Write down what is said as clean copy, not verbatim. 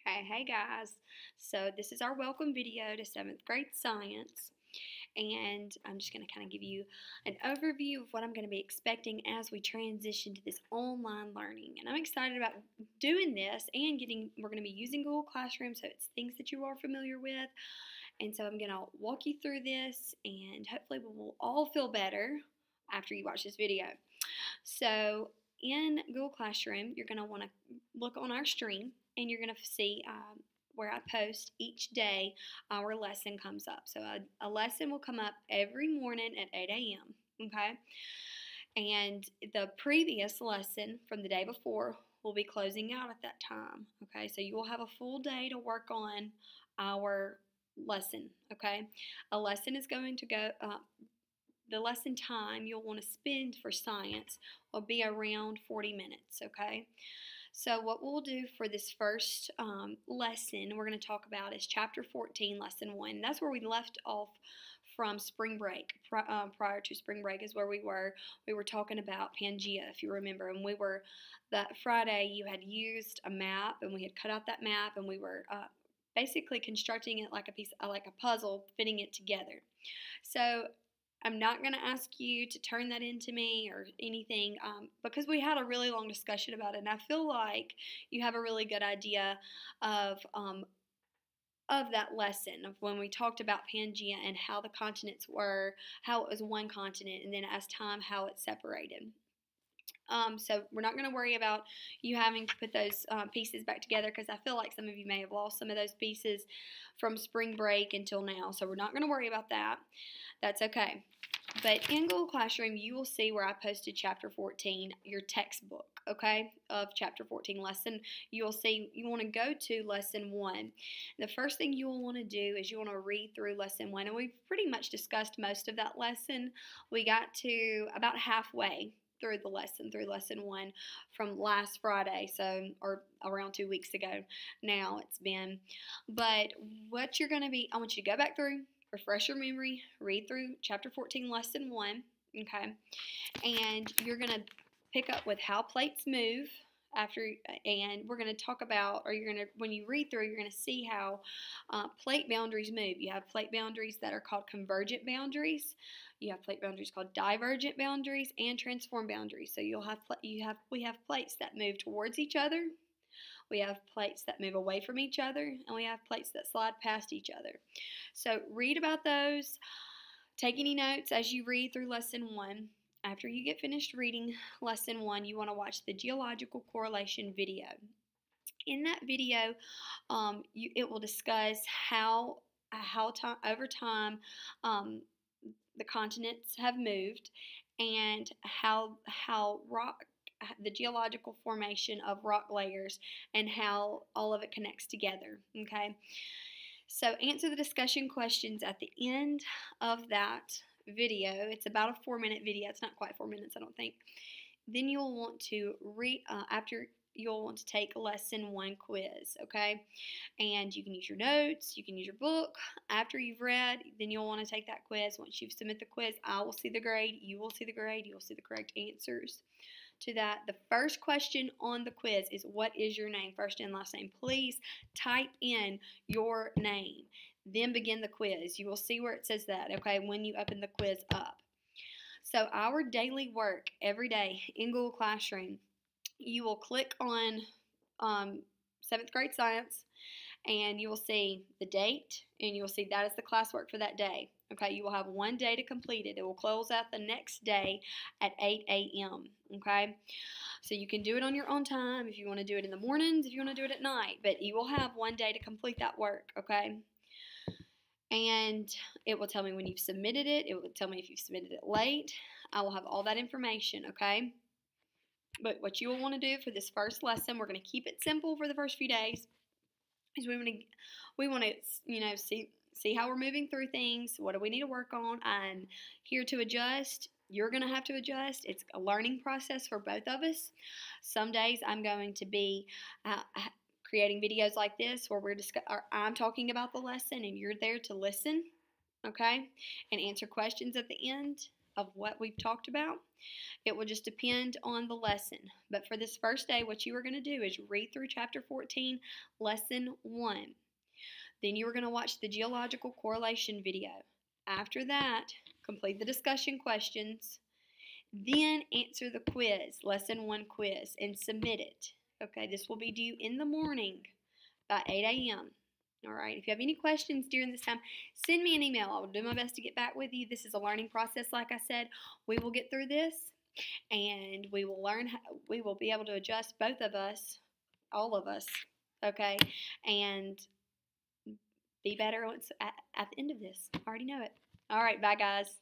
Okay, hey guys. So this is our welcome video to 7th grade science. And I'm just going to kind of give you an overview of what I'm going to be expecting as we transition to this online learning. And I'm excited about doing this and we're going to be using Google Classroom, so it's things that you are familiar with. And so I'm going to walk you through this, and hopefully we will all feel better after you watch this video. So in Google Classroom, you're going to want to look on our stream, and you're going to see where I post each day our lesson comes up. So a lesson will come up every morning at 8 a.m. Okay, and the previous lesson from the day before will be closing out at that time. Okay, so you will have a full day to work on our lesson. Okay, a lesson is going to go. The lesson time you'll want to spend for science will be around 40 minutes. Okay. So what we'll do for this first lesson we're going to talk about is chapter 14, lesson 1. That's where we left off from spring break. Prior to spring break is where we were. We were talking about Pangea, if you remember. And that Friday you had used a map, and we had cut out that map, and we were basically constructing it like like a puzzle, fitting it together. So I'm not going to ask you to turn that into me or anything because we had a really long discussion about it, and I feel like you have a really good idea of that lesson, of when we talked about Pangea and how the continents were, how it was one continent, and then as time, how it separated. So we're not going to worry about you having to put those pieces back together, because I feel like some of you may have lost some of those pieces from spring break until now. So we're not going to worry about that. That's okay. But in Google Classroom, you will see where I posted chapter 14, your textbook, okay, of chapter 14 lesson. You will see you want to go to lesson 1. The first thing you will want to do is you want to read through lesson 1. And we've pretty much discussed most of that lesson. We got to about halfway through lesson 1 from last Friday, or around 2 weeks ago now it's been. But what you're going to be, I want you to go back through, refresh your memory, read through chapter 14, lesson 1, okay? And you're going to pick up with how plates move and we're going to talk about, when you read through, you're going to see how plate boundaries move. You have plate boundaries that are called convergent boundaries. You have plate boundaries called divergent boundaries and transform boundaries. So we have plates that move towards each other. We have plates that move away from each other, and we have plates that slide past each other. So read about those. Take any notes as you read through lesson 1. After you get finished reading lesson 1, you want to watch the geological correlation video. In that video, it will discuss how over time the continents have moved, and how the geological formation of rock layers, and how all of it connects together, okay? So answer the discussion questions at the end of that video. It's about a 4-minute video. It's not quite 4 minutes, I don't think. Then you'll want to you'll want to take a lesson 1 quiz, okay? And you can use your notes, you can use your book. After you've read, then you'll want to take that quiz. Once you've submitted the quiz, I will see the grade, you will see the grade, you'll see the correct answers to that. The first question on the quiz is, what is your name? First and last name. Please type in your name, then begin the quiz. You will see where it says that, okay, when you open the quiz up. So our daily work every day in Google Classroom, you will click on 7th grade science, and you will see the date, and you will see that is the classwork for that day. Okay, you will have 1 day to complete it. It will close out the next day at 8 a.m. Okay, so you can do it on your own time if you want to do it in the mornings, if you want to do it at night, but you will have 1 day to complete that work, okay? And it will tell me when you've submitted it. It will tell me if you've submitted it late. I will have all that information, okay? But what you will want to do for this first lesson, we're going to keep it simple for the first few days, is we want to see how we're moving through things. What do we need to work on? I'm here to adjust. You're going to have to adjust. It's a learning process for both of us. Some days I'm going to be creating videos like this where I'm talking about the lesson and you're there to listen, okay, and answer questions at the end. of what we've talked about. It will just depend on the lesson. But for this first day, what you are going to do is read through chapter 14, lesson 1. Then you are going to watch the geological correlation video. After that, complete the discussion questions. Then answer the quiz, lesson 1 quiz, and submit it. Okay, this will be due in the morning by 8 a.m. All right, if you have any questions during this time, send me an email. I will do my best to get back with you. This is a learning process, like I said. We will get through this, and we will learn. We will be able to adjust, both of us, all of us, okay, and be better once at the end of this. I already know it. All right, bye, guys.